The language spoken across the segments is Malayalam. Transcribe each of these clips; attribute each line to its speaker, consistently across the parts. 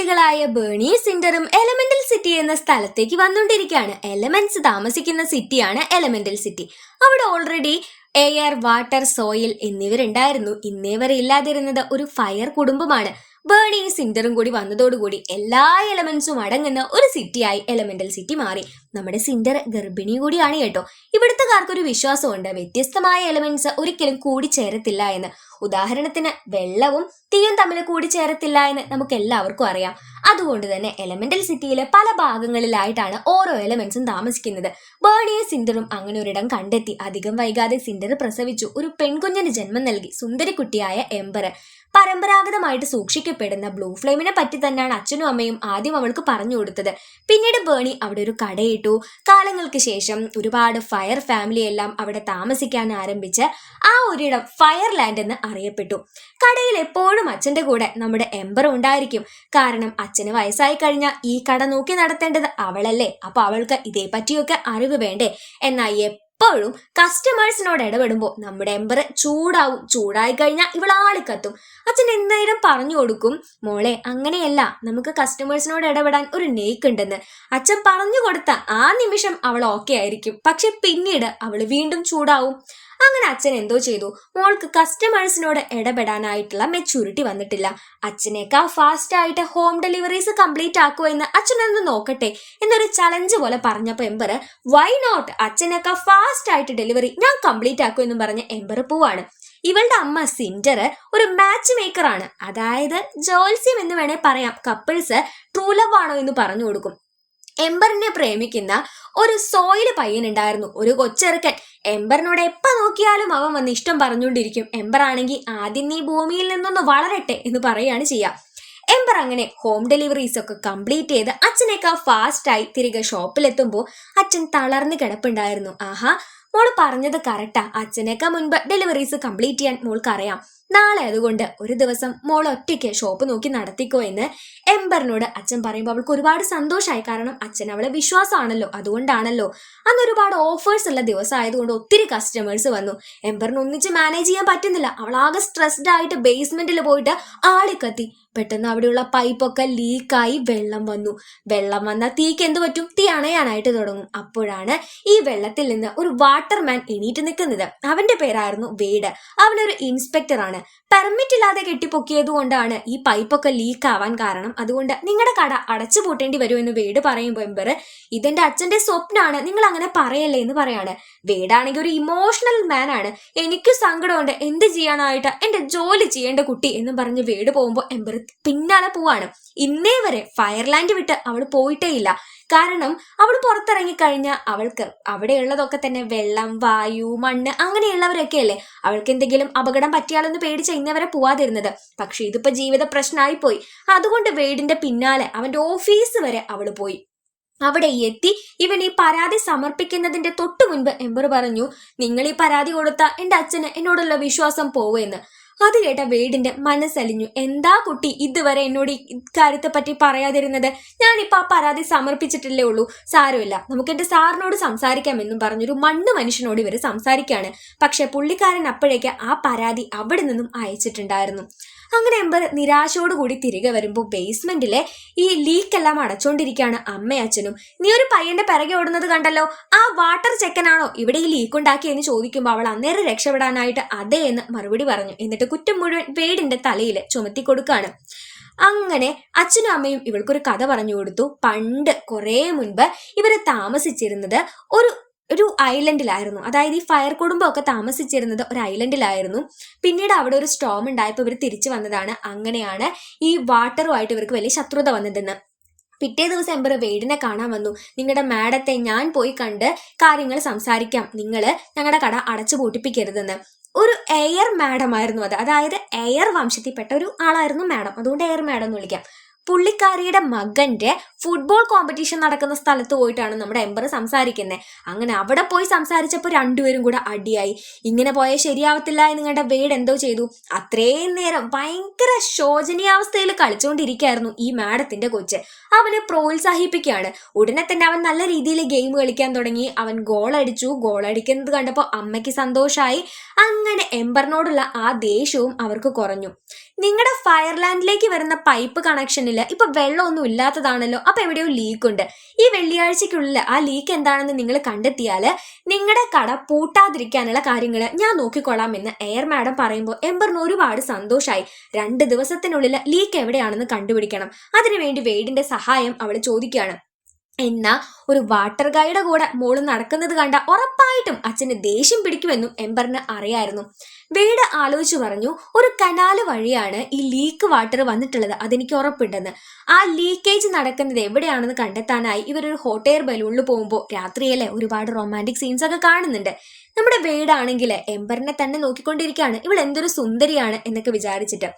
Speaker 1: കുട്ടികളായ ബേണി സിൻഡറും എലമെന്റൽ സിറ്റി എന്ന സ്ഥലത്തേക്ക് വന്നുകൊണ്ടിരിക്കുകയാണ്. എലമെന്റ്സ് താമസിക്കുന്ന സിറ്റിയാണ് എലമെന്റൽ സിറ്റി. അവിടെ ഓൾറെഡി എയർ, വാട്ടർ, സോയിൽ എന്നിവരുണ്ടായിരുന്നു. ഇന്നേ വരെ ഇല്ലാതിരുന്നത് ഒരു ഫയർ കുടുംബമാണ്. ബേണിയും സിൻഡറും കൂടി വന്നതോടുകൂടി എല്ലാ എലമെന്റ്സും അടങ്ങുന്ന ഒരു സിറ്റിയായി എലമെന്റൽ സിറ്റി മാറി. നമ്മുടെ സിൻഡർ ഗർഭിണി കൂടിയാണ് കേട്ടോ. ഇവിടുത്തുകാർക്കൊരു വിശ്വാസമുണ്ട്, വ്യത്യസ്തമായ എലമെന്റ്സ് ഒരിക്കലും കൂടിച്ചേരത്തില്ല എന്ന്. ഉദാഹരണത്തിന് വെള്ളവും തീയും തമ്മിൽ കൂടിച്ചേരത്തില്ല എന്ന് നമുക്ക് എല്ലാവർക്കും അറിയാം. അതുകൊണ്ട് തന്നെ എലമെന്റൽ സിറ്റിയിലെ പല ഭാഗങ്ങളിലായിട്ടാണ് ഓരോ എലമെന്റ്സും താമസിക്കുന്നത്. ബേണിയും സിൻഡറും അങ്ങനെ ഒരിടം കണ്ടെത്തി. അധികം വൈകാതെ സിൻഡർ പ്രസവിച്ചു. ഒരു പെൺകുഞ്ഞിന് ജന്മം നൽകി. സുന്ദരിക്കുട്ടിയായ എംബർ. പരമ്പരാഗതമായിട്ട് സൂക്ഷിക്കപ്പെടുന്ന ബ്ലൂ ഫ്ലെയിമിനെ പറ്റി തന്നെയാണ് അച്ഛനും അമ്മയും ആദ്യം അവൾക്ക് പറഞ്ഞു കൊടുത്തത്. പിന്നീട് ബേണി അവിടെ ഒരു കടയിട്ടു. കാലങ്ങൾക്ക് ശേഷം ഒരുപാട് ഫയർ ഫാമിലി എല്ലാം അവിടെ താമസിക്കാൻ ആരംഭിച്ച് ആ ഒരിടം ഫയർ ലാൻഡ് എന്ന് അറിയപ്പെട്ടു. കടയിൽ എപ്പോഴും അച്ഛന്റെ കൂടെ നമ്മുടെ എംബർ ഉണ്ടായിരിക്കും. കാരണം അച്ഛന് വയസ്സായി കഴിഞ്ഞാൽ ഈ കട നോക്കി നടത്തേണ്ടത് അവളല്ലേ. അപ്പൊ അവൾക്ക് ഇതേ പറ്റിയൊക്കെ അറിവ് വേണ്ടേ. എന്നാൽ എപ്പോഴും കസ്റ്റമേഴ്സിനോട് ഇടപെടുമ്പോൾ നമ്മുടെ എംബർ ചൂടാവും. ചൂടായി കഴിഞ്ഞാൽ ഇവളാളിക്കത്തും. അച്ഛൻ എന്തായാലും പറഞ്ഞു കൊടുക്കും, മോളെ അങ്ങനെയല്ല, നമുക്ക് കസ്റ്റമേഴ്സിനോട് ഇടപെടാൻ ഒരു നേക്ക് ഉണ്ടെന്ന്. അച്ഛൻ പറഞ്ഞു കൊടുത്ത ആ നിമിഷം അവൾ ഓക്കെ ആയിരിക്കും. പക്ഷെ പിന്നീട് അവൾ വീണ്ടും ചൂടാവും. അങ്ങനെ അച്ഛൻ എന്തോ ചെയ്തു, മോൾക്ക് കസ്റ്റമേഴ്സിനോട് ഇടപെടാനായിട്ടുള്ള മെച്യൂരിറ്റി വന്നിട്ടില്ല. അച്ഛനേക്കാൾ ഫാസ്റ്റ് ആയിട്ട് ഹോം ഡെലിവറീസ് കംപ്ലീറ്റ് ആക്കുമോ എന്ന് അച്ഛനൊന്ന് നോക്കട്ടെ എന്നൊരു ചലഞ്ച് പോലെ പറഞ്ഞപ്പോ എംബർ വൈ നോട്ട്, അച്ഛനേക്കാൾ ഫാസ്റ്റ് ആയിട്ട് ഡെലിവറി ഞാൻ കംപ്ലീറ്റ് ആക്കും എന്നും പറഞ്ഞ് എംബർ പോവാണ്. ഇവളുടെ അമ്മ സിൻഡർ ഒരു മാച്ച് മേക്കർ ആണ്. അതായത് ജോത്സ്യം എന്ന് വേണേ പറയാം. കപ്പിൾസ് ട്രൂ ലവ് ആണോ എന്ന് പറഞ്ഞു കൊടുക്കും. എംബറിനെ പ്രേമിക്കുന്ന ഒരു സോയിൽ പയ്യനുണ്ടായിരുന്നു, ഒരു കൊച്ചെറുക്കൻ. എംബറിനോട് എപ്പോ നോക്കിയാലും അവൻ വന്ന് ഇഷ്ടം പറഞ്ഞുകൊണ്ടിരിക്കും. എംബർ ആണെങ്കിൽ ആദ്യം നീ ഭൂമിയിൽ നിന്നൊന്ന് വളരട്ടെ എന്ന് പറയുകയാണ് ചെയ്യുക. എംബർ അങ്ങനെ ഹോം ഡെലിവറീസ് ഒക്കെ കംപ്ലീറ്റ് ചെയ്ത് അച്ഛനേക്കാൾ ഫാസ്റ്റായി തിരികെ ഷോപ്പിലെത്തുമ്പോൾ അച്ഛൻ തളർന്ന് കിടപ്പുണ്ടായിരുന്നു. ആഹാ, മോള് പറഞ്ഞത് കറക്റ്റാ. അച്ഛനേക്കാൾ മുൻപ് ഡെലിവറീസ് കംപ്ലീറ്റ് ചെയ്യാൻ മോൾക്കറിയാം. നാളെ അതുകൊണ്ട് ഒരു ദിവസം മോൾ ഒറ്റയ്ക്ക് ഷോപ്പ് നോക്കി നടത്തിക്കോ എന്ന് എംബറിനോട് അച്ഛൻ പറയുമ്പോൾ അവൾക്ക് ഒരുപാട് സന്തോഷമായി. കാരണം അച്ഛൻ അവളെ വിശ്വാസമാണല്ലോ, അതുകൊണ്ടാണല്ലോ. അന്ന് ഒരുപാട് ഓഫേഴ്സ് ഉള്ള ദിവസം ആയതുകൊണ്ട് ഒത്തിരി കസ്റ്റമേഴ്സ് വന്നു. എംബറിന് ഒന്നിച്ച് മാനേജ് ചെയ്യാൻ പറ്റുന്നില്ല. അവളാകെ സ്ട്രെസ്ഡ് ആയിട്ട് ബേസ്മെന്റിൽ പോയിട്ട് ആളിക്കത്തി. പെട്ടെന്ന് അവിടെയുള്ള പൈപ്പൊക്കെ ലീക്കായി വെള്ളം വന്നു. വെള്ളം വന്നാൽ തീക്ക് എന്ത് പറ്റും? തീ അണയാനായിട്ട് തുടങ്ങും. അപ്പോഴാണ് ഈ വെള്ളത്തിൽ നിന്ന് ഒരു വാട്ടർമാൻ എണീറ്റ് നിൽക്കുന്നത്. അവന്റെ പേരായിരുന്നു വേഡ്. അവനൊരു ഇൻസ്പെക്ടർ ആണ്. പെർമിറ്റ് ഇല്ലാതെ കെട്ടിപ്പൊക്കിയത് കൊണ്ടാണ് ഈ പൈപ്പൊക്കെ ലീക്ക് ആവാൻ കാരണം. അതുകൊണ്ട് നിങ്ങളുടെ കട അടച്ചു പൂട്ടേണ്ടി വരും എന്ന് വേഡ് പറയുമ്പോൾ എംബർ ഇതെന്റെ അച്ഛന്റെ സ്വപ്നമാണ്, നിങ്ങൾ അങ്ങനെ പറയല്ലേ എന്ന് പറയാണ്. വേഡാണെങ്കിൽ ഒരു ഇമോഷണൽ മാൻ ആണ്. എനിക്ക് സങ്കടമുണ്ട്, എന്ത് ചെയ്യാനായിട്ട്, എന്റെ ജോലി ചെയ്യേണ്ട കുട്ടി എന്ന് പറഞ്ഞ് വേഡ് പോകുമ്പോൾ എംബർ പിന്നാലെ പോവാണ്. ഇന്നേ വരെ ഫയർലാൻഡ് വിട്ട് അവൾ പോയിട്ടേ ഇല്ല. കാരണം അവൾ പുറത്തിറങ്ങിക്കഴിഞ്ഞാൽ അവൾക്ക് അവിടെയുള്ളതൊക്കെ തന്നെ വെള്ളം, വായു, മണ്ണ് അങ്ങനെയുള്ളവരൊക്കെ അല്ലേ. അവൾക്ക് എന്തെങ്കിലും അപകടം പറ്റിയാലൊന്ന് പേടിച്ച ഇന്നവരെ പോവാതിരുന്നത്. പക്ഷെ ഇതിപ്പോ ജീവിത പ്രശ്നമായി പോയി. അതുകൊണ്ട് വേഡിന്റെ പിന്നാലെ അവന്റെ ഓഫീസ് വരെ അവള് പോയി. അവിടെ എത്തി ഇവൻ ഈ പരാതി സമർപ്പിക്കുന്നതിന്റെ തൊട്ടു മുൻപ് എംബർ പറഞ്ഞു, നിങ്ങൾ ഈ പരാതി കൊടുത്ത എന്റെ അച്ഛന് എന്നോടുള്ള വിശ്വാസം പോവുമെന്ന്. അത് കേട്ട വേഡിന്റെ മനസ്സലിഞ്ഞു. എന്താ കുട്ടി ഇതുവരെ എന്നോട് ഇക്കാര്യത്തെ പറ്റി പറയാതിരുന്നത്? ഞാനിപ്പോ ആ പരാതി സമർപ്പിച്ചിട്ടില്ലേ ഉള്ളൂ, സാരമില്ല, നമുക്ക് എന്റെ സാറിനോട് സംസാരിക്കാമെന്നും പറഞ്ഞൊരു മണ്ണ് മനുഷ്യനോട് ഇവര് സംസാരിക്കുകയാണ്. പക്ഷെ പുള്ളിക്കാരൻ അപ്പോഴേക്ക് ആ പരാതി അവിടെ നിന്നും അയച്ചിട്ടുണ്ടായിരുന്നു. അങ്ങനെ എംബർ നിരാശയോടുകൂടി തിരികെ വരുമ്പോൾ ബേസ്മെന്റിലെ ഈ ലീക്കെല്ലാം അടച്ചോണ്ടിരിക്കുകയാണ് അമ്മയും അച്ഛനും. നീ ഒരു പയ്യന്റെ പിറകെ ഓടുന്നത് കണ്ടല്ലോ, ആ വാട്ടർ ചെക്കനാണോ ഇവിടെ ഈ ലീക്ക് ഉണ്ടാക്കിയെന്ന് ചോദിക്കുമ്പോൾ അവൾ അന്നേരം രക്ഷപ്പെടാനായിട്ട് അതെ എന്ന് മറുപടി പറഞ്ഞു. എന്നിട്ട് കുറ്റം മുഴുവൻ വേഡിന്റെ തലയിൽ ചുമത്തി കൊടുക്കാണ്. അങ്ങനെ അച്ഛനും അമ്മയും ഇവൾക്കൊരു കഥ പറഞ്ഞു കൊടുത്തു. പണ്ട് കുറെ മുൻപ് ഇവര് താമസിച്ചിരുന്നത് ഒരു ഐലൻഡിലായിരുന്നു. അതായത് ഈ ഫയർ കുടുംബമൊക്കെ താമസിച്ചിരുന്നത് ഒരു ഐലൻഡിലായിരുന്നു. പിന്നീട് അവിടെ ഒരു സ്റ്റോം ഉണ്ടായപ്പോൾ ഇവർ തിരിച്ചു വന്നതാണ്. അങ്ങനെയാണ് ഈ വാട്ടറുമായിട്ട് ഇവർക്ക് വലിയ ശത്രുത വന്നതെന്ന്. പിറ്റേ ദിവസം എംബർ വേഡിനെ കാണാൻ വന്നു. നിങ്ങളുടെ മാഡത്തെ ഞാൻ പോയി കണ്ട് കാര്യങ്ങൾ സംസാരിക്കാം, നിങ്ങള് ഞങ്ങളുടെ കട അടച്ചു പൂട്ടിപ്പിക്കരുതെന്ന്. ഒരു എയർ മാഡം ആയിരുന്നു അത്. അതായത് എയർ വംശത്തിൽപ്പെട്ട ഒരു ആളായിരുന്നു മാഡം. അതുകൊണ്ട് എയർ മാഡം എന്ന് വിളിക്കാം. പുള്ളിക്കാരിയുടെ മകന്റെ ഫുട്ബോൾ കോമ്പറ്റീഷൻ നടക്കുന്ന സ്ഥലത്ത് പോയിട്ടാണ് നമ്മുടെ എംബർ സംസാരിക്കുന്നത്. അങ്ങനെ അവിടെ പോയി സംസാരിച്ചപ്പോൾ രണ്ടുപേരും കൂടെ അടിയായി. ഇങ്ങനെ പോയാൽ ശരിയാവത്തില്ല എന്ന് നിങ്ങളുടെ വേഡ് എന്തോ ചെയ്തു. അത്രയും നേരം ഭയങ്കര ശോചനീയാവസ്ഥയിൽ കളിച്ചുകൊണ്ടിരിക്കുകയായിരുന്നു ഈ മാഡത്തിന്റെ കൊച്ച്. അവനെ പ്രോത്സാഹിപ്പിക്കുകയാണ്. ഉടനെ തന്നെ അവൻ നല്ല രീതിയിൽ ഗെയിം കളിക്കാൻ തുടങ്ങി. അവൻ ഗോൾ അടിച്ചു. ഗോൾ അടിക്കുന്നത് കണ്ടപ്പോൾ അമ്മയ്ക്ക് സന്തോഷമായി. അങ്ങനെ എംബറിനോടുള്ള ആ ദേഷ്യവും അവർക്ക് കുറഞ്ഞു. നിങ്ങളുടെ ഫയർലാൻഡിലേക്ക് വരുന്ന പൈപ്പ് കണക്ഷനിൽ ഇപ്പൊ വെള്ളമൊന്നും ഇല്ലാത്തതാണല്ലോ, അപ്പൊ എവിടെയോ ലീക്ക് ഉണ്ട്. ഈ വെള്ളിയാഴ്ചക്കുള്ളിൽ ആ ലീക്ക് എന്താണെന്ന് നിങ്ങൾ കണ്ടെത്തിയാൽ നിങ്ങളുടെ കട പൂട്ടാതിരിക്കാനുള്ള കാര്യങ്ങൾ ഞാൻ നോക്കിക്കൊള്ളാം എന്ന് എയർ മാഡം പറയുമ്പോൾ എംബറിന് ഒരുപാട് സന്തോഷമായി. 2 ദിവസത്തിനുള്ളിൽ ലീക്ക് എവിടെയാണെന്ന് കണ്ടുപിടിക്കണം. അതിനുവേണ്ടി വെയ്ഡിന്റെ സഹായം അവൾ ചോദിക്കുകയാണ്. എന്നാ ഒരു വാട്ടർ ഗൈഡ് കൂടെ മോള് നടക്കുന്നത് കണ്ട ഉറപ്പായിട്ടും അച്ഛന് ദേഷ്യം പിടിക്കുമെന്നും എംബറിന് അറിയായിരുന്നു. വെയ്ഡ് ആലോചിച്ചു പറഞ്ഞു, ഒരു കനാല് വഴിയാണ് ഈ ലീക്ക് വാട്ടർ വന്നിട്ടുള്ളത്, അതെനിക്ക് ഉറപ്പുണ്ടെന്ന്. ആ ലീക്കേജ് നടക്കുന്നത് എവിടെയാണെന്ന് കണ്ടെത്താനായി ഇവരൊരു ഹോട്ട് എയർ ബലൂണിൽ പോകുമ്പോൾ രാത്രിയല്ലേ ഒരുപാട് റൊമാൻറ്റിക് സീൻസ് ഒക്കെ കാണുന്നുണ്ട്. നമ്മുടെ വെയ്ഡ് ആണെങ്കിൽ എംബറിനെ തന്നെ നോക്കിക്കൊണ്ടിരിക്കുകയാണ്, ഇവൾ എന്തൊരു സുന്ദരിയാണ് എന്നൊക്കെ വിചാരിച്ചിട്ട്.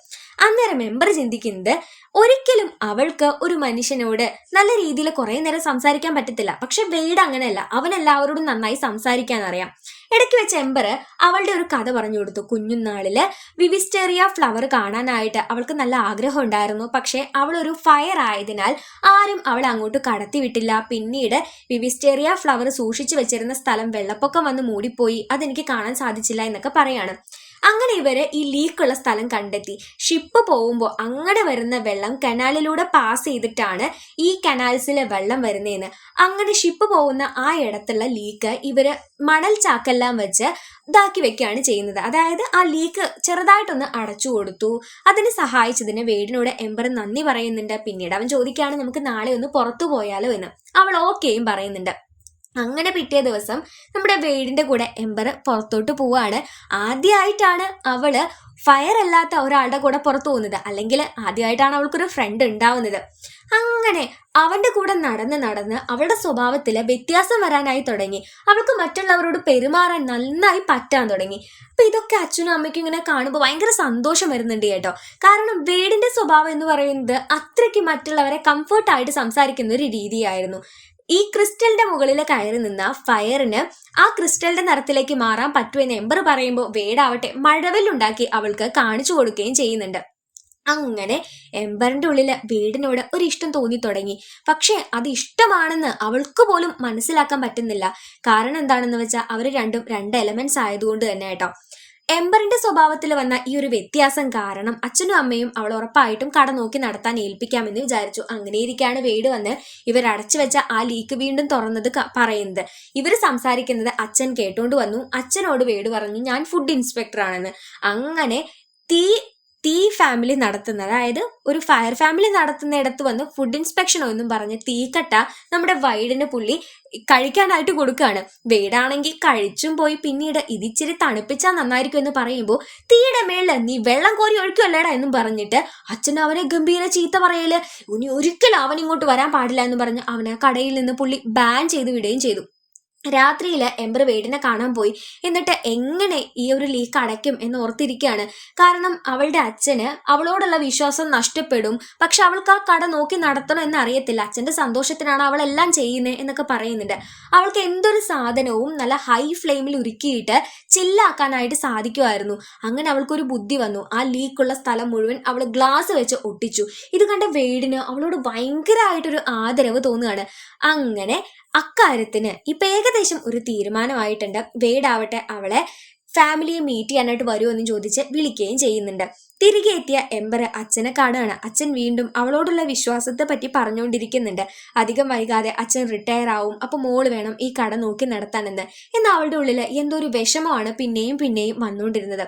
Speaker 1: അന്നേരം എംബർ ചിന്തിക്കുന്നത്, ഒരിക്കലും അവൾക്ക് ഒരു മനുഷ്യനോട് നല്ല രീതിയിൽ കുറെ നേരം സംസാരിക്കാൻ പറ്റത്തില്ല. പക്ഷെ വെയ്ഡ് അങ്ങനെയല്ല, അവനെല്ലാവരോടും നന്നായി സംസാരിക്കാൻ അറിയാം. ഇടയ്ക്ക് വെച്ച് എംബർ അവളുടെ ഒരു കഥ പറഞ്ഞു കൊടുത്തു. കുഞ്ഞുനാളില് വിവിസ്റ്റേറിയ ഫ്ലവർ കാണാനായിട്ട് അവൾക്ക് നല്ല ആഗ്രഹം ഉണ്ടായിരുന്നു. പക്ഷെ അവളൊരു ഫയർ ആയതിനാൽ ആരും അവളെ അങ്ങോട്ട് കടത്തി വിട്ടില്ല. പിന്നീട് വിവിസ്റ്റേറിയ ഫ്ലവർ സൂക്ഷിച്ചു വെച്ചിരുന്ന സ്ഥലം വെള്ളപ്പൊക്കം വന്ന് മൂടിപ്പോയി, അതെനിക്ക് കാണാൻ സാധിച്ചില്ല എന്നൊക്കെ പറയാണ്. അങ്ങനെ ഇവര് ഈ ലീക്കുള്ള സ്ഥലം കണ്ടെത്തി. ഷിപ്പ് പോകുമ്പോൾ അങ്ങനെ വരുന്ന വെള്ളം കനാലിലൂടെ പാസ് ചെയ്തിട്ടാണ് ഈ കനാൽസിലെ വെള്ളം വരുന്നതെന്ന്. അങ്ങനെ ഷിപ്പ് പോകുന്ന ആ ഇടത്തുള്ള ലീക്ക് ഇവര് മണൽ ചാക്കെല്ലാം വെച്ച് ഇതാക്കി വെക്കുകയാണ് ചെയ്യുന്നത്. അതായത് ആ ലീക്ക് ചെറുതായിട്ടൊന്ന് അടച്ചു കൊടുത്തു. അതിന് സഹായിച്ചതിന് വെയ്ഡിനോട് എംബർ നന്ദി പറയുന്നുണ്ട്. പിന്നീട് അവൻ ചോദിക്കുകയാണ്, നമുക്ക് നാളെ ഒന്ന് പുറത്തു പോയാലോ എന്ന്. അവൾ ഓക്കെയും പറയുന്നുണ്ട്. അങ്ങനെ പിറ്റേ ദിവസം നമ്മുടെ വെയ്ഡിന്റെ കൂടെ എംബർ പുറത്തോട്ട് പോവാണ്. ആദ്യമായിട്ടാണ് അവള് ഫയർ അല്ലാത്ത ഒരാളുടെ കൂടെ പുറത്തു പോകുന്നത്. അല്ലെങ്കിൽ ആദ്യമായിട്ടാണ് അവൾക്കൊരു ഫ്രണ്ട് ഉണ്ടാവുന്നത്. അങ്ങനെ അവന്റെ കൂടെ നടന്ന് അവളുടെ സ്വഭാവത്തില് വ്യത്യാസം വരാനായി തുടങ്ങി. അവൾക്ക് മറ്റുള്ളവരോട് പെരുമാറാൻ നന്നായി പറ്റാൻ തുടങ്ങി. അപ്പൊ ഇതൊക്കെ അച്ഛനും അമ്മയ്ക്കും ഇങ്ങനെ കാണുമ്പോൾ ഭയങ്കര സന്തോഷം വരുന്നുണ്ട് കേട്ടോ. കാരണം വെയ്ഡിന്റെ സ്വഭാവം എന്ന് പറയുന്നത് അത്രയ്ക്ക് മറ്റുള്ളവരെ കംഫർട്ടായിട്ട് സംസാരിക്കുന്ന ഒരു രീതിയായിരുന്നു. ഈ ക്രിസ്റ്റലിന്റെ മുകളിൽ കയറി നിന്ന ഫയറിന് ആ ക്രിസ്റ്റലിന്റെ നിറത്തിലേക്ക് മാറാൻ പറ്റുമെന്ന് എംബർ പറയുമ്പോൾ വെയ്ഡ് ആവട്ടെ മഴവില്ലുണ്ടാക്കി അവൾക്ക് കാണിച്ചു കൊടുക്കുകയും ചെയ്യുന്നുണ്ട്. അങ്ങനെ എംബറിന്റെ ഉള്ളില് വെയ്ഡിനോട് ഒരു ഇഷ്ടം തോന്നി തുടങ്ങി. പക്ഷെ അത് ഇഷ്ടമാണെന്ന് അവൾക്ക് പോലും മനസ്സിലാക്കാൻ പറ്റുന്നില്ല. കാരണം എന്താണെന്ന് വെച്ചാൽ അവര് രണ്ടും 2 എലമെന്റ്സ് ആയതുകൊണ്ട് തന്നെ കേട്ടോ. എംബറിന്റെ സ്വഭാവത്തിൽ വന്ന ഈ ഒരു വ്യത്യാസം കാരണം അച്ഛനും അമ്മയും അവൾ ഉറപ്പായിട്ടും കട നോക്കി നടത്താൻ ഏൽപ്പിക്കാമെന്ന് വിചാരിച്ചു. അങ്ങനെ ഇരിക്കുകയാണ് വെയ്ഡ് വന്ന് ഇവർ അടച്ചു വെച്ച ആ ലീക്ക് വീണ്ടും തുറന്നത് പറയുന്നത്. ഇവർ സംസാരിക്കുന്നത് അച്ഛൻ കേട്ടോണ്ട് വന്നു. അച്ഛനോട് വെയ്ഡ് പറഞ്ഞു, ഞാൻ ഫുഡ് ഇൻസ്പെക്ടർ ആണെന്ന്. അങ്ങനെ തീ ഫാമിലി നടത്തുന്ന, അതായത് ഒരു ഫയർ ഫാമിലി നടത്തുന്നിടത്ത് വന്ന് ഫുഡ് ഇൻസ്പെക്ഷനോ എന്നും പറഞ്ഞ് തീക്കട്ട നമ്മുടെ വൈഡിന് പുള്ളി കഴിക്കാനായിട്ട് കൊടുക്കുകയാണ്. വെയ്ഡാണെങ്കിൽ കഴിച്ചും പോയി. പിന്നീട് ഇതിച്ചിരി തണുപ്പിച്ചാൽ നന്നായിരിക്കും എന്ന് പറയുമ്പോൾ തീയുടെ മേളില് നീ വെള്ളം കോരി ഒഴിക്കുമല്ലേടാ എന്നും പറഞ്ഞിട്ട് അച്ഛൻ അവനെ ഗംഭീര ചീത്ത പറയല്. ഇനി ഒരിക്കലും അവൻ ഇങ്ങോട്ട് വരാൻ പാടില്ല എന്ന് പറഞ്ഞ് അവനെ കടയിൽ നിന്ന് പുള്ളി ബാൻ ചെയ്ത് വിടുകയും ചെയ്തു. രാത്രിയിൽ എംബർ വെയ്ഡിനെ കാണാൻ പോയി. എന്നിട്ട് എങ്ങനെ ഈ ഒരു ലീക്ക് അടയ്ക്കും എന്ന് ഓർത്തിരിക്കുകയാണ്. കാരണം അവളുടെ അച്ഛന് അവളോടുള്ള വിശ്വാസം നഷ്ടപ്പെടും. പക്ഷെ അവൾക്ക് ആ കട നോക്കി നടത്തണം എന്ന് അറിയത്തില്ല. അച്ഛന്റെ സന്തോഷത്തിനാണ് അവളെല്ലാം ചെയ്യുന്നത് എന്നൊക്കെ പറയുന്നുണ്ട്. അവൾക്ക് എന്തൊരു സാധനവും നല്ല ഹൈ ഫ്ലെയിമിൽ ഉരുക്കിയിട്ട് ചില്ലാക്കാനായിട്ട് സാധിക്കുമായിരുന്നു. അങ്ങനെ അവൾക്കൊരു ബുദ്ധി വന്നു. ആ ലീക്കുള്ള സ്ഥലം മുഴുവൻ അവൾ ഗ്ലാസ് വെച്ച് ഒട്ടിച്ചു. ഇത് കണ്ട വെയ്ഡിന് അവളോട് ഭയങ്കരമായിട്ടൊരു ആദരവ് തോന്നുകയാണ്. അങ്ങനെ അക്കാര്യത്തിന് ഇപ്പൊ ഏകദേശം ഒരു തീരുമാനമായിട്ടുണ്ട്. വെയ്ഡ് ആവട്ടെ അവളെ ഫാമിലിയെ മീറ്റ് ചെയ്യാനായിട്ട് വരുമെന്ന് ചോദിച്ച് വിളിക്കുകയും ചെയ്യുന്നുണ്ട്. തിരികെ എത്തിയ എംബർ അച്ഛനെ കാണുകയാണ്. അച്ഛൻ വീണ്ടും അവളോടുള്ള വിശ്വാസത്തെ പറ്റി പറഞ്ഞുകൊണ്ടിരിക്കുന്നുണ്ട്. അധികം വൈകാതെ അച്ഛൻ റിട്ടയർ ആവും, അപ്പൊ മോള് വേണം ഈ കട നോക്കി നടത്താനെന്ന്. എന്നാൽ അവളുടെ ഉള്ളിൽ എന്തോ ഒരു വിഷമമാണ് പിന്നെയും വന്നുകൊണ്ടിരുന്നത്.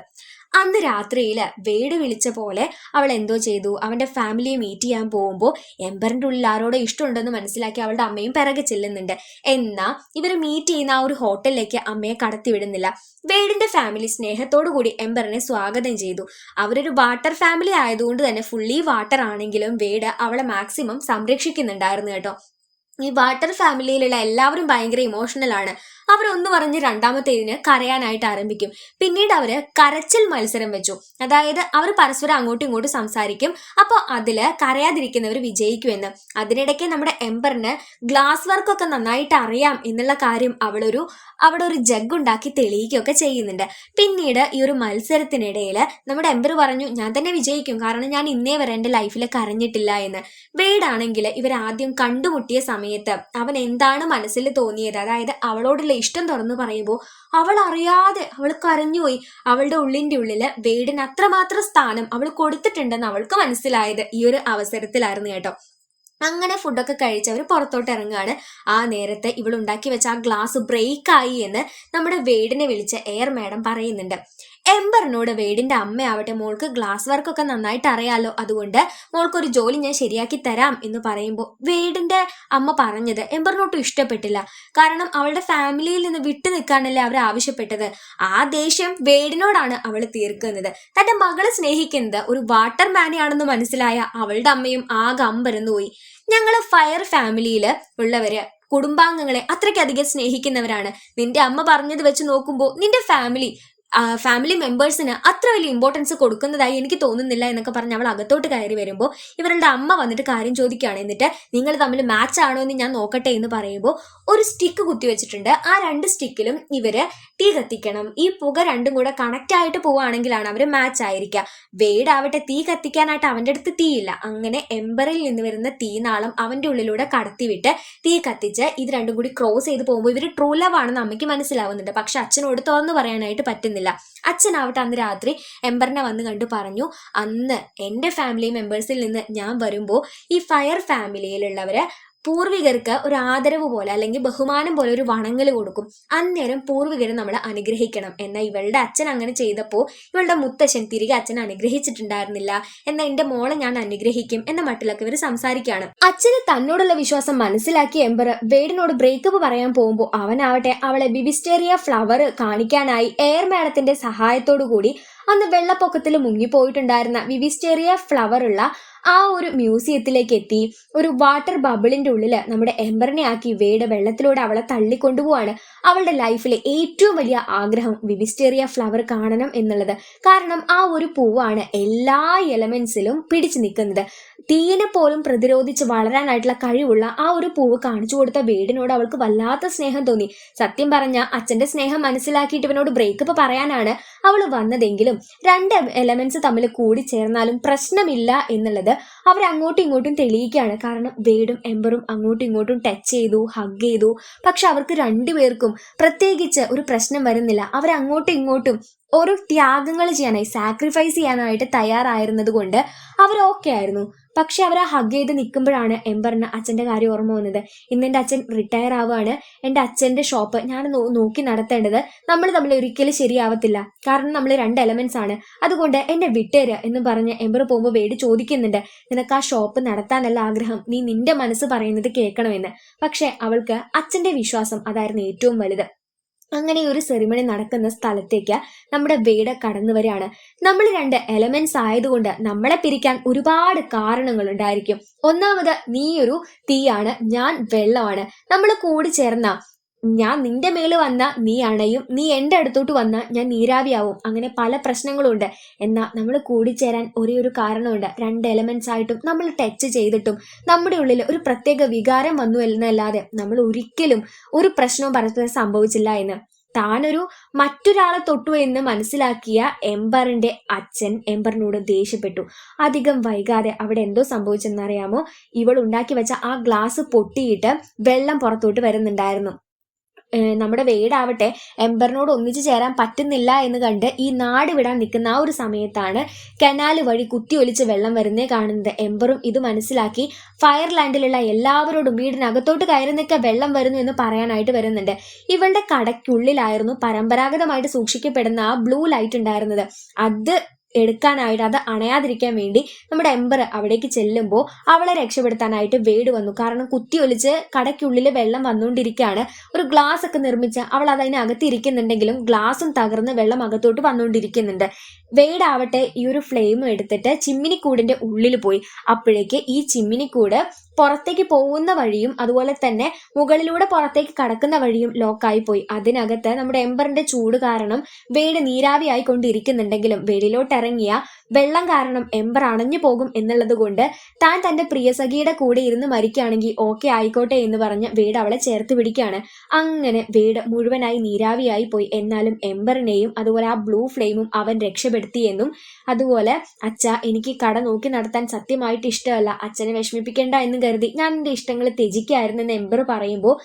Speaker 1: അന്ന് രാത്രിയില് വെയ്ഡ് വിളിച്ച പോലെ അവൾ എന്തോ ചെയ്തു. അവന്റെ ഫാമിലിയെ മീറ്റ് ചെയ്യാൻ പോകുമ്പോൾ എംബറിന്റെ ഉള്ളിൽ ആരോടെ ഇഷ്ടമുണ്ടെന്ന് മനസ്സിലാക്കി അവളുടെ അമ്മയും പിറകെ ചെല്ലുന്നുണ്ട്. എന്നാൽ ഇവർ മീറ്റ് ചെയ്യുന്ന ആ ഒരു ഹോട്ടലിലേക്ക് അമ്മയെ കടത്തിവിടുന്നില്ല. വെയ്ഡിന്റെ ഫാമിലി സ്നേഹത്തോടു കൂടി എംബറിനെ സ്വാഗതം ചെയ്തു. അവരൊരു വാട്ടർ ഫാമിലി ആയതുകൊണ്ട് തന്നെ ഫുള്ളി വാട്ടർ ആണെങ്കിലും വെയ്ഡ് അവളെ മാക്സിമം സംരക്ഷിക്കുന്നുണ്ടായിരുന്നു കേട്ടോ. ഈ വാട്ടർ ഫാമിലിയിലുള്ള എല്ലാവരും ഭയങ്കര ഇമോഷണൽ ആണ്. അവരൊന്ന് പറഞ്ഞ് രണ്ടാമത്തേതിന് കരയാനായിട്ട് ആരംഭിക്കും. പിന്നീട് അവര് കരച്ചിൽ മത്സരം വെച്ചു. അതായത് അവർ പരസ്പരം അങ്ങോട്ടും ഇങ്ങോട്ടും സംസാരിക്കും. അപ്പോൾ അതില് കരയാതിരിക്കുന്നവർ വിജയിക്കുമെന്ന്. അതിനിടയ്ക്ക് നമ്മുടെ എംബറിന് ഗ്ലാസ് വർക്കൊക്കെ നന്നായിട്ട് അറിയാം എന്നുള്ള കാര്യം അവിടെ ഒരു ജഗ് ഉണ്ടാക്കി തെളിയിക്കുകയൊക്കെ ചെയ്യുന്നുണ്ട്. പിന്നീട് ഈ ഒരു മത്സരത്തിനിടയിൽ നമ്മുടെ എംബർ പറഞ്ഞു, ഞാൻ തന്നെ വിജയിക്കും, കാരണം ഞാൻ ഇന്നേ വരെ എൻ്റെ ലൈഫിൽ കരഞ്ഞിട്ടില്ല എന്ന്. വെയ്ഡ് ആണെങ്കിൽ ഇവരാദ്യം കണ്ടുമുട്ടിയ സമയത്ത് അവൻ എന്താണ് മനസ്സിൽ തോന്നിയത്, അതായത് അവളോടുള്ള ഇഷ്ടം തുറന്നു പറയുമ്പോൾ അവൾ അറിയാതെ അവൾ കരഞ്ഞുപോയി. അവളുടെ ഉള്ളിന്റെ ഉള്ളില് വേടിന് അത്രമാത്രം സ്ഥാനം അവൾ കൊടുത്തിട്ടുണ്ടെന്ന് അവൾക്ക് മനസ്സിലായത് ഈ ഒരു അവസരത്തിലായിരുന്നു കേട്ടോ. അങ്ങനെ ഫുഡൊക്കെ കഴിച്ച് അവർ പുറത്തോട്ട് ഇറങ്ങുകയാണ്. ആ നേരത്തെ ഇവൾ ഉണ്ടാക്കി വെച്ച ആ ഗ്ലാസ് ബ്രേക്ക് ആയി എന്ന് നമ്മുടെ വേടിനെ വിളിച്ച് എയർ മാഡം പറയുന്നുണ്ട്. എംബറിനോട് വേടിന്റെ അമ്മയാവട്ടെ മോൾക്ക് ഗ്ലാസ് വർക്കൊക്കെ നന്നായിട്ട് അറിയാലോ, അതുകൊണ്ട് മോൾക്കൊരു ജോലി ഞാൻ ശരിയാക്കി തരാം എന്ന് പറയുമ്പോൾ വേടിന്റെ അമ്മ പറഞ്ഞത് എംബറിനോട്ടും ഇഷ്ടപ്പെട്ടില്ല. കാരണം അവളുടെ ഫാമിലിയിൽ നിന്ന് വിട്ടു നിൽക്കാനല്ലേ അവർ ആവശ്യപ്പെട്ടത്. ആ ദേഷ്യം വേടിനോടാണ് അവൾ തീർക്കുന്നത്. തന്റെ മകളെ സ്നേഹിക്കുന്നത് ഒരു വാട്ടർമാനെയാണെന്ന് മനസ്സിലായ അവളുടെ അമ്മയും ആകെ അമ്പരന്നു പോയി. ഞങ്ങള് ഫയർ ഫാമിലിയില് ഉള്ളവര് കുടുംബാംഗങ്ങളെ അത്രയ്ക്കധികം സ്നേഹിക്കുന്നവരാണ്. നിന്റെ അമ്മ പറഞ്ഞത് വെച്ച് നോക്കുമ്പോൾ നിന്റെ ഫാമിലി മെമ്പേഴ്സിന് അത്ര വലിയ ഇമ്പോർട്ടൻസ് കൊടുക്കുന്നതായി എനിക്ക് തോന്നുന്നില്ല എന്നൊക്കെ പറഞ്ഞ് അവൾ അകത്തോട്ട് കയറി വരുമ്പോൾ ഇവരുടെ അമ്മ വന്നിട്ട് കാര്യം ചോദിക്കുകയാണ്. എന്നിട്ട് നിങ്ങൾ തമ്മിൽ മാച്ച് ആണോ എന്ന് ഞാൻ നോക്കട്ടെ എന്ന് പറയുമ്പോൾ ഒരു സ്റ്റിക്ക് കുത്തി വെച്ചിട്ടുണ്ട്. ആ 2 സ്റ്റിക്കിലും ഇവര് തീ കത്തിക്കണം. ഈ പുക രണ്ടും കൂടെ കണക്റ്റ് ആയിട്ട് പോവുകയാണെങ്കിലാണ് അവര് മാച്ച് ആയിരിക്കുക. വേടാവട്ടെ തീ കത്തിക്കാനായിട്ട് അവന്റെ അടുത്ത് തീയില്ല. അങ്ങനെ എംബറിൽ നിന്ന് വരുന്ന തീനാളം അവന്റെ ഉള്ളിലൂടെ കടത്തിവിട്ട് തീ കത്തിച്ച് ഇത് രണ്ടും കൂടി ക്രോസ് ചെയ്ത് പോകുമ്പോൾ ഇവര് ട്രൂ ലവ് ആണെന്ന് അമ്മയ്ക്ക് മനസ്സിലാവുന്നുണ്ട്. പക്ഷെ അച്ഛനോട് തുറന്നു പറയാനായിട്ട് പറ്റുന്നില്ല. അച്ഛനാവട്ടെ അന്ന് രാത്രി എംബറിനെ വന്ന് കണ്ടു പറഞ്ഞു, അന്ന് എൻ്റെ ഫാമിലി മെമ്പേഴ്സിൽ നിന്ന് ഞാൻ വരുമ്പോൾ ഈ ഫയർ ഫാമിലിയിലുള്ളവര് പൂർവികർക്ക് ഒരു ആദരവ് പോലെ അല്ലെങ്കിൽ ബഹുമാനം പോലെ ഒരു വണങ്ങൽ കൊടുക്കും. അന്നേരം പൂർവികരെ നമ്മൾ അനുഗ്രഹിക്കണം. എന്നാൽ ഇവളുടെ അച്ഛൻ അങ്ങനെ ചെയ്തപ്പോൾ ഇവളുടെ മുത്തശ്ശൻ തിരികെ അച്ഛനെ അനുഗ്രഹിച്ചിട്ടുണ്ടായിരുന്നില്ല. എന്നാൽ എൻ്റെ മോളെ ഞാൻ അനുഗ്രഹിക്കും എന്ന മട്ടിലൊക്കെ ഇവർ സംസാരിക്കുകയാണ്. അച്ഛന് തന്നോടുള്ള വിശ്വാസം മനസ്സിലാക്കിയ എംബർ വേടിനോട് ബ്രേക്കപ്പ് പറയാൻ പോകുമ്പോൾ അവനാവട്ടെ അവളെ വിവിസ്റ്റേറിയ ഫ്ലവർ കാണിക്കാനായി എയർ മാഡത്തിന്റെ സഹായത്തോടു കൂടി അന്ന് വെള്ളപ്പൊക്കത്തിൽ മുങ്ങിപ്പോയിട്ടുണ്ടായിരുന്ന വിവിസ്റ്റേറിയ ഫ്ലവർ ഉള്ള ആ ഒരു മ്യൂസിയത്തിലേക്ക് എത്തി. ഒരു വാട്ടർ ബബിളിന്റെ ഉള്ളില് നമ്മുടെ എംബറിനെ ആക്കി വേട് വെള്ളത്തിലൂടെ അവളെ തള്ളിക്കൊണ്ടുപോവാണ്. അവളുടെ ലൈഫിലെ ഏറ്റവും വലിയ ആഗ്രഹം വിവിസ്റ്റേറിയ ഫ്ലവർ കാണണം എന്നുള്ളത്. കാരണം ആ ഒരു പൂവാണ് എല്ലാ എലമെന്റ്സിലും പിടിച്ചു നിൽക്കുന്നത്. തീയിനെ പോലും പ്രതിരോധിച്ച് വളരാനായിട്ടുള്ള കഴിവുള്ള ആ ഒരു പൂവ് കാണിച്ചു കൊടുത്ത വേടിനോട് അവൾക്ക് വല്ലാത്ത സ്നേഹം തോന്നി. സത്യം പറഞ്ഞ അച്ഛന്റെ സ്നേഹം മനസ്സിലാക്കിയിട്ട് ഇവനോട് ബ്രേക്കപ്പ് പറയാനാണ് അവൾ വന്നതെങ്കിലും 2 എലമെന്റ്സ് തമ്മിൽ കൂടി ചേർന്നാലും പ്രശ്നമില്ല എന്നുള്ളത് അവർ അങ്ങോട്ടും ഇങ്ങോട്ടും തെളിയിക്കുകയാണ്. കാരണം വേടും എംബറും അങ്ങോട്ടും ഇങ്ങോട്ടും ടച്ച് ചെയ്തു, ഹഗ് ചെയ്തു. പക്ഷെ അവർക്ക് 2 പേർക്കും പ്രത്യേകിച്ച് ഒരു പ്രശ്നം വരുന്നില്ല. അവരങ്ങോട്ടും ഇങ്ങോട്ടും ഓരോ ത്യാഗങ്ങൾ ചെയ്യാനായി സാക്രിഫൈസ് ചെയ്യാനായിട്ട് തയ്യാറായിരുന്നത് കൊണ്ട് അവർ ഓക്കെ ആയിരുന്നു. പക്ഷെ അവർ ആ ഹഗ് ചെയ്ത് നിൽക്കുമ്പോഴാണ് എംബറിന് അച്ഛൻ്റെ കാര്യം ഓർമ്മ വന്നത്. ഇന്ന് എൻ്റെ അച്ഛൻ റിട്ടയർ ആവുകയാണ്. എൻ്റെ അച്ഛൻ്റെ ഷോപ്പ് ഞാൻ നോക്കി നടത്തേണ്ടത് നമ്മൾ തമ്മിൽ ഒരിക്കലും ശരിയാവത്തില്ല. കാരണം നമ്മൾ 2 എലമെന്റ്സ് ആണ്. അതുകൊണ്ട് എന്നെ വിട്ടേര് എന്ന് പറഞ്ഞ് എംബർ പോകുമ്പോൾ വേടി ചോദിക്കുന്നുണ്ട്, നിനക്ക് ആ ഷോപ്പ് നടത്താനല്ല ആഗ്രഹം, നീ നിന്റെ മനസ്സ് പറയുന്നത് കേൾക്കണമെന്ന്. പക്ഷെ അവൾക്ക് അച്ഛൻ്റെ വിശ്വാസം അതായിരുന്നു ഏറ്റവും വലുത്. അങ്ങനെ ഒരു സെറിമണി നടക്കുന്ന സ്ഥലത്തേക്ക് നമ്മുടെ വേട് കടന്നു വരികയാണ്. നമ്മൾ 2 എലമെന്റ്സ് ആയതുകൊണ്ട് നമ്മളെ പിരിക്കാൻ ഒരുപാട് കാരണങ്ങൾ ഉണ്ടായിരിക്കും. ഒന്നാമത് നീ ഒരു തീയാണ്, ഞാൻ വെള്ളമാണ്. നമ്മൾ കൂടി ചേർന്ന ഞാൻ നിന്റെ മേല് വന്ന നീ അണയും, നീ എൻ്റെ അടുത്തോട്ട് വന്ന ഞാൻ നീരാവിയാവും. അങ്ങനെ പല പ്രശ്നങ്ങളും ഉണ്ട്. എന്നാൽ നമ്മൾ കൂടിച്ചേരാൻ ഒരേ ഒരു കാരണമുണ്ട്. 2 എലമെന്റ്സ് ആയിട്ടും നമ്മൾ ടച്ച് ചെയ്തിട്ടും നമ്മുടെ ഉള്ളിൽ ഒരു പ്രത്യേക വികാരം വന്നു എന്നല്ലാതെ നമ്മൾ ഒരിക്കലും ഒരു പ്രശ്നവും പരസ്പരം സംഭവിച്ചില്ല എന്ന്. താനൊരു മറ്റൊരാളെ തൊട്ടു എന്ന് മനസ്സിലാക്കിയ എംബറിന്റെ അച്ഛൻ എംബറിനോട് ദേഷ്യപ്പെട്ടു. അധികം വൈകാതെ അവിടെ എന്തോ സംഭവിച്ചെന്നറിയാമോ? ഇവൾ ഉണ്ടാക്കി വെച്ച ആ ഗ്ലാസ് പൊട്ടിയിട്ട് വെള്ളം പുറത്തോട്ട് വരുന്നുണ്ടായിരുന്നു. നമ്മുടെ വേടാവട്ടെ എംബറിനോട് ഒന്നിച്ചു ചേരാൻ പറ്റുന്നില്ല എന്ന് കണ്ട് ഈ നാട് വിടാൻ നിൽക്കുന്ന ആ ഒരു സമയത്താണ് കനാല് വഴി കുത്തിയൊലിച്ച് വെള്ളം വരുന്നേ കാണുന്നത്. എംബറും ഇത് മനസ്സിലാക്കി ഫയർലാൻഡിലുള്ള എല്ലാവരോടും വീടിനകത്തോട്ട് കയറി നിൽക്കാൻ വെള്ളം വരുന്നു എന്ന് പറയാനായിട്ട് വരുന്നുണ്ട്. ഇവളുടെ കടയ്ക്കുള്ളിലായിരുന്നു പരമ്പരാഗതമായിട്ട് സൂക്ഷിക്കപ്പെടുന്ന ആ ബ്ലൂ ലൈറ്റ് ഉണ്ടായിരുന്നത്. അത് എടുക്കാനായിട്ട്, അത് അണയാതിരിക്കാൻ വേണ്ടി നമ്മുടെ എംബർ അവിടേക്ക് ചെല്ലുമ്പോൾ അവളെ രക്ഷപ്പെടുത്താനായിട്ട് വേട് വന്നു. കാരണം കുത്തിയൊലിച്ച് കടയ്ക്കുള്ളിൽ വെള്ളം വന്നുകൊണ്ടിരിക്കുകയാണ്. ഒരു ഗ്ലാസ് ഒക്കെ നിർമ്മിച്ച് അവൾ അതിനകത്ത് ഇരിക്കുന്നുണ്ടെങ്കിലും ഗ്ലാസും തകർന്ന് വെള്ളം അകത്തോട്ട് വന്നുകൊണ്ടിരിക്കുന്നുണ്ട്. വേടാവട്ടെ ഈ ഒരു ഫ്ലെയിം എടുത്തിട്ട് ചിമ്മിനിക്കൂടിന്റെ ഉള്ളിൽ പോയി. അപ്പോഴേക്ക് ഈ ചിമ്മിനിക്കൂട് പുറത്തേക്ക് പോകുന്ന വഴിയും അതുപോലെ തന്നെ മുകളിലൂടെ പുറത്തേക്ക് കടക്കുന്ന വഴിയും ലോക്കായി പോയി. അതിനകത്ത് നമ്മുടെ എംബറിന്റെ ചൂട് കാരണം വേട് നീരാവിയായി കൊണ്ടിരിക്കുന്നുണ്ടെങ്കിലും വെളിയിലോട്ട് ഇറങ്ങിയ വെള്ളം കാരണം എംബർ അണഞ്ഞു പോകും എന്നുള്ളത് കൊണ്ട് താൻ തന്റെ പ്രിയസഖിയുടെ കൂടെ ഇരുന്ന് മരിക്കുകയാണെങ്കിൽ ഓക്കെ ആയിക്കോട്ടെ എന്ന് പറഞ്ഞ് വേട് അവളെ ചേർത്ത് പിടിക്കുകയാണ്. അങ്ങനെ വേട് മുഴുവനായി നീരാവിയായി പോയി. എന്നാലും എംബറിനെയും അതുപോലെ ആ ബ്ലൂ ഫ്ലെയിമും അവൻ രക്ഷപ്പെടുത്തിയെന്നും അതുപോലെ അച്ഛ എനിക്ക് കട നോക്കി നടത്താൻ സത്യമായിട്ട് ഇഷ്ടമല്ല, അച്ഛനെ വിഷമിപ്പിക്കേണ്ട എന്ന് കരുതി ഞാൻ എൻ്റെ ഇഷ്ടങ്ങൾ ത്യജിക്കായിരുന്നെന്ന് എംബർ പറയുമ്പോൾ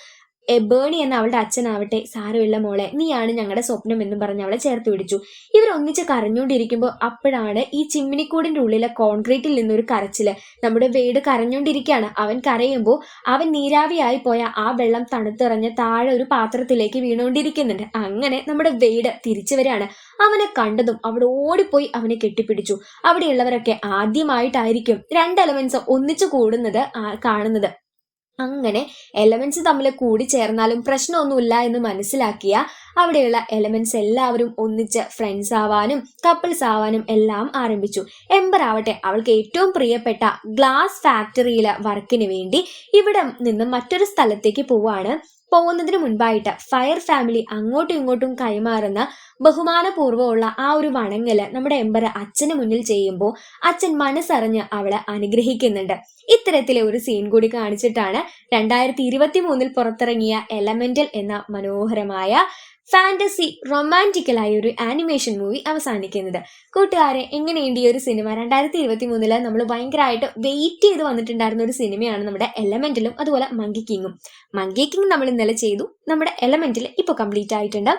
Speaker 1: ബേണി എന്ന അവളുടെ അച്ഛനാവട്ടെ സാരമില്ല മോളെ, നീയാണ് ഞങ്ങളുടെ സ്വപ്നം എന്നും പറഞ്ഞ് അവളെ ചേർത്ത് പിടിച്ചു. ഇവരൊന്നിച്ച് കരഞ്ഞുകൊണ്ടിരിക്കുമ്പോൾ അപ്പോഴാണ് ഈ ചിമ്മിനിക്കൂടിന്റെ ഉള്ളിലെ കോൺക്രീറ്റിൽ നിന്നൊരു കരച്ചില്. നമ്മുടെ വേട് കരഞ്ഞുകൊണ്ടിരിക്കുകയാണ്. അവൻ കരയുമ്പോൾ അവൻ നീരാവിയായി പോയ ആ വെള്ളം തണുത്തിറഞ്ഞ് താഴെ ഒരു പാത്രത്തിലേക്ക് വീണുകൊണ്ടിരിക്കുന്നുണ്ട്. അങ്ങനെ നമ്മുടെ വേട് തിരിച്ചു വരികയാണ്. അവനെ കണ്ടതും അവിടെ ഓടിപ്പോയി അവനെ കെട്ടിപ്പിടിച്ചു. അവിടെയുള്ളവരൊക്കെ ആദ്യമായിട്ടായിരിക്കും രണ്ട് എലമെന്റ്സ് ഒന്നിച്ചു കൂടുന്നത് കാണുന്നത്. അങ്ങനെ എലമെന്റ്സ് തമ്മിൽ കൂടി ചേർന്നാലും പ്രശ്നമൊന്നുമില്ല എന്ന് മനസ്സിലാക്കിയ അവിടെയുള്ള എലമെന്റ്സ് എല്ലാവരും ഒന്നിച്ച് ഫ്രണ്ട്സ് ആവാനും കപ്പിൾസ് ആവാനും എല്ലാം ആരംഭിച്ചു. എംബർ ആവട്ടെ അവൾക്ക് ഏറ്റവും പ്രിയപ്പെട്ട ഗ്ലാസ് ഫാക്ടറിയിലെ വർക്കിന് വേണ്ടി ഇവിടെ നിന്ന് മറ്റൊരു സ്ഥലത്തേക്ക് പോകുന്നതിന് മുൻപായിട്ട് ഫയർ ഫാമിലി അങ്ങോട്ടും ഇങ്ങോട്ടും കൈമാറുന്ന ബഹുമാനപൂർവ്വമുള്ള ആ ഒരു വണങ്ങല് നമ്മുടെ എംബർ അച്ഛന് മുന്നിൽ ചെയ്യുമ്പോൾ അച്ഛൻ മനസ്സറിഞ്ഞ് അവളെ അനുഗ്രഹിക്കുന്നുണ്ട്. ഇത്തരത്തിലെ ഒരു സീൻ കൂടി കാണിച്ചിട്ടാണ് 2023 പുറത്തിറങ്ങിയ എലമെന്റൽ എന്ന മനോഹരമായ ഫാന്റസി റൊമാൻറ്റിക്കലായ ഒരു ആനിമേഷൻ മൂവി അവസാനിക്കുന്നത്. കൂട്ടുകാരെ, എങ്ങനെയുണ്ട് ഈ ഒരു സിനിമ? 2023 നമ്മൾ ഭയങ്കരമായിട്ട് വെയിറ്റ് ചെയ്ത് വന്നിട്ടുണ്ടായിരുന്ന ഒരു സിനിമയാണ് നമ്മുടെ എലമെന്റലും അതുപോലെ മങ്കി കിങ്ങും. മങ്കി കിങ് നമ്മൾ ഇന്നലെ ചെയ്തു, നമ്മുടെ എലമെന്റൽ ഇപ്പോൾ കംപ്ലീറ്റ് ആയിട്ടുണ്ട്.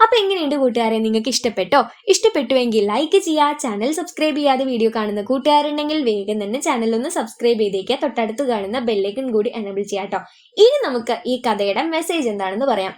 Speaker 1: അപ്പൊ എങ്ങനെയുണ്ട് കൂട്ടുകാരെ? നിങ്ങൾക്ക് ഇഷ്ടപ്പെട്ടോ? ഇഷ്ടപ്പെട്ടുവെങ്കിൽ ലൈക്ക് ചെയ്യുക. ചാനൽ സബ്സ്ക്രൈബ് ചെയ്യാതെ വീഡിയോ കാണുന്ന കൂട്ടുകാരുണ്ടെങ്കിൽ വേഗം തന്നെ ചാനൽ ഒന്ന് സബ്സ്ക്രൈബ് ചെയ്തേക്കുക. തൊട്ടടുത്ത് കാണുന്ന ബെല്ലൈക്കൺ കൂടി എനേബിൾ ചെയ്യാട്ടോ. ഇനി നമുക്ക് ഈ കഥയുടെ മെസ്സേജ് എന്താണെന്ന് പറയാം.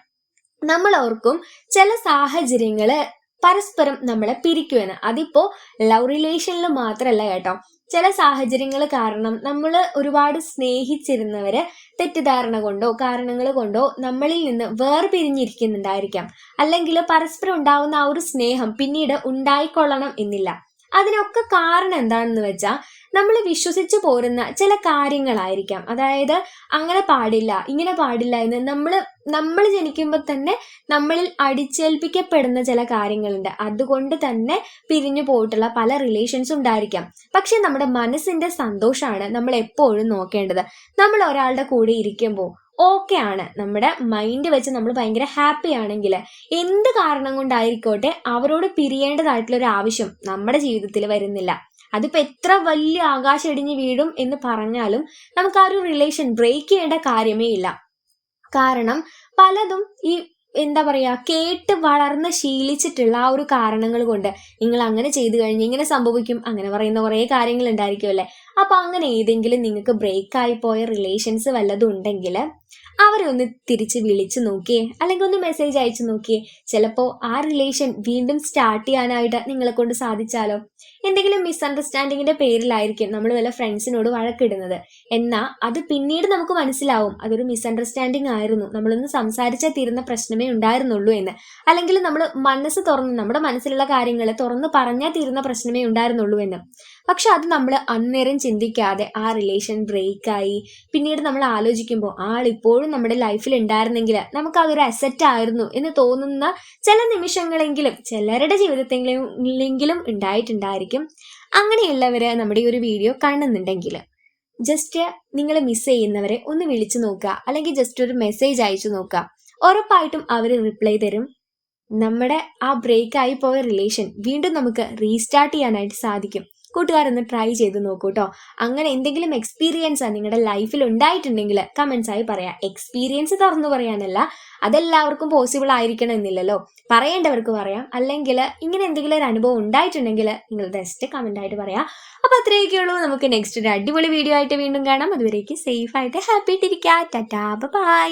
Speaker 1: നമ്മൾ ഓർക്കും ചില സാഹചര്യങ്ങള് പരസ്പരം നമ്മളെ പിരിക്കുമെന്ന്. അതിപ്പോ ലവ് റിലേഷനിൽ മാത്രമല്ല കേട്ടോ. ചില സാഹചര്യങ്ങൾ കാരണം നമ്മൾ ഒരുപാട് സ്നേഹിച്ചിരുന്നവര് തെറ്റിദ്ധാരണ കൊണ്ടോ കാരണങ്ങൾ കൊണ്ടോ നമ്മളിൽ നിന്ന് വേർപിരിഞ്ഞിരിക്കുന്നുണ്ടായിരിക്കാം. അല്ലെങ്കിൽ പരസ്പരം ഉണ്ടാവുന്ന ആ ഒരു സ്നേഹം പിന്നീട് ഉണ്ടായിക്കൊള്ളണം എന്നില്ല. അതിനൊക്കെ കാരണം എന്താണെന്ന് വെച്ചാൽ നമ്മൾ വിശ്വസിച്ചു പോരുന്ന ചില കാര്യങ്ങളായിരിക്കാം. അതായത് അങ്ങനെ പാടില്ല ഇങ്ങനെ പാടില്ല എന്ന് നമ്മൾ ജനിക്കുമ്പോൾ തന്നെ നമ്മളിൽ അടിച്ചേൽപ്പിക്കപ്പെടുന്ന ചില കാര്യങ്ങളുണ്ട്. അതുകൊണ്ട് തന്നെ പിരിഞ്ഞു പോയിട്ടുള്ള പല റിലേഷൻസും ഉണ്ടായിരിക്കാം. പക്ഷെ നമ്മുടെ മനസ്സിന്റെ സന്തോഷമാണ് നമ്മൾ എപ്പോഴും നോക്കേണ്ടത്. നമ്മൾ ഒരാളുടെ കൂടെ ഇരിക്കുമ്പോൾ ഓക്കെ ആണ്, നമ്മുടെ മൈൻഡ് വെച്ച് നമ്മൾ ഭയങ്കര ഹാപ്പി ആണെങ്കിൽ എന്ത് കാരണം കൊണ്ടായിരിക്കോട്ടെ അവരോട് പിരിയേണ്ടതായിട്ടുള്ള ഒരു ആവശ്യം നമ്മുടെ ജീവിതത്തിൽ വരുന്നില്ല. അതിപ്പോ എത്ര വലിയ ആകാശം ഇടിഞ്ഞ് വീഴും എന്ന് പറഞ്ഞാലും നമുക്ക് ആ ഒരു റിലേഷൻ ബ്രേക്ക് ചെയ്യേണ്ട കാര്യമേ ഇല്ല. കാരണം പലതും ഈ എന്താ പറയാ കേട്ട് വളർന്ന് ശീലിച്ചിട്ടുള്ള ആ ഒരു കാരണങ്ങൾ കൊണ്ട് നിങ്ങൾ അങ്ങനെ ചെയ്തു കഴിഞ്ഞ് ഇങ്ങനെ സംഭവിക്കും അങ്ങനെ പറയുന്ന കുറേ കാര്യങ്ങൾ ഉണ്ടായിരിക്കുമല്ലേ. അപ്പൊ അങ്ങനെ ഏതെങ്കിലും നിങ്ങൾക്ക് ബ്രേക്ക് ആയി പോയ റിലേഷൻസ് വല്ലതും ഉണ്ടെങ്കിൽ അവരെ ഒന്ന് തിരിച്ച് വിളിച്ചു നോക്കിയേ, അല്ലെങ്കിൽ ഒന്ന് മെസ്സേജ് അയച്ചു നോക്കിയേ. ചിലപ്പോൾ ആ റിലേഷൻ വീണ്ടും സ്റ്റാർട്ട് ചെയ്യാനായിട്ട് നിങ്ങളെ കൊണ്ട് സാധിച്ചാലോ. എന്തെങ്കിലും മിസ്അണ്ടർസ്റ്റാൻഡിങ്ങിന്റെ പേരിലായിരിക്കും നമ്മൾ വല്ല ഫ്രണ്ട്സിനോട് വഴക്കിടുന്നത്. എന്നാൽ അത് പിന്നീട് നമുക്ക് മനസ്സിലാവും അതൊരു മിസ്അണ്ടർസ്റ്റാൻഡിങ് ആയിരുന്നു, നമ്മളൊന്ന് സംസാരിച്ചാൽ തീരുന്ന പ്രശ്നമേ ഉണ്ടായിരുന്നുള്ളൂ എന്ന്. അല്ലെങ്കിൽ നമ്മൾ മനസ്സ് തുറന്ന് നമ്മുടെ മനസ്സിലുള്ള കാര്യങ്ങൾ തുറന്ന് പറഞ്ഞാൽ തീരുന്ന പ്രശ്നമേ ഉണ്ടായിരുന്നുള്ളൂ എന്ന്. പക്ഷെ അത് നമ്മൾ അന്നേരം ചിന്തിക്കാതെ ആ റിലേഷൻ ബ്രേക്കായി പിന്നീട് നമ്മൾ ആലോചിക്കുമ്പോൾ ആളിപ്പോഴും നമ്മുടെ ലൈഫിൽ ഉണ്ടായിരുന്നെങ്കിൽ നമുക്ക് അതൊരു അസറ്റ് ആയിരുന്നു എന്ന് തോന്നുന്ന ചില നിമിഷങ്ങളെങ്കിലും ചിലരുടെ ജീവിതത്തെങ്കിലും ഉണ്ടായിട്ടുണ്ടായിരിക്കും. അങ്ങനെയുള്ളവര് നമ്മുടെ ഈ ഒരു വീഡിയോ കാണുന്നുണ്ടെങ്കിൽ ജസ്റ്റ് നിങ്ങൾ മിസ് ചെയ്യുന്നവരെ ഒന്ന് വിളിച്ചു നോക്കുക, അല്ലെങ്കിൽ ജസ്റ്റ് ഒരു മെസ്സേജ് അയച്ചു നോക്കുക. ഉറപ്പായിട്ടും അവർ റിപ്ലൈ തരും. നമ്മുടെ ആ ബ്രേക്ക് ആയി പോയ റിലേഷൻ വീണ്ടും നമുക്ക് റീസ്റ്റാർട്ട് ചെയ്യാനായിട്ട് സാധിക്കും. കൂട്ടുകാരൊന്ന് ട്രൈ ചെയ്ത് നോക്കൂ കേട്ടോ. അങ്ങനെ എന്തെങ്കിലും എക്സ്പീരിയൻസ് നിങ്ങളുടെ ലൈഫിൽ ഉണ്ടായിട്ടുണ്ടെങ്കിൽ കമന്റ്സ് ആയി പറയാം. എക്സ്പീരിയൻസ് തുറന്നു പറയാനല്ല, അതെല്ലാവർക്കും പോസിബിൾ ആയിരിക്കണം എന്നില്ലല്ലോ. പറയേണ്ടവർക്ക് പറയാം. അല്ലെങ്കിൽ ഇങ്ങനെ എന്തെങ്കിലും ഒരു അനുഭവം ഉണ്ടായിട്ടുണ്ടെങ്കിൽ നിങ്ങൾ ജസ്റ്റ് കമന്റ് ആയിട്ട് പറയാം. അപ്പൊ അത്രയൊക്കെയുള്ളൂ. നമുക്ക് നെക്സ്റ്റ് ഒരു അടിപൊളി വീഡിയോ ആയിട്ട് വീണ്ടും കാണാം. അതുവരേക്ക് സേഫ് ആയിട്ട് ഹാപ്പി ആയിട്ടിരിക്കുക. Tata bye.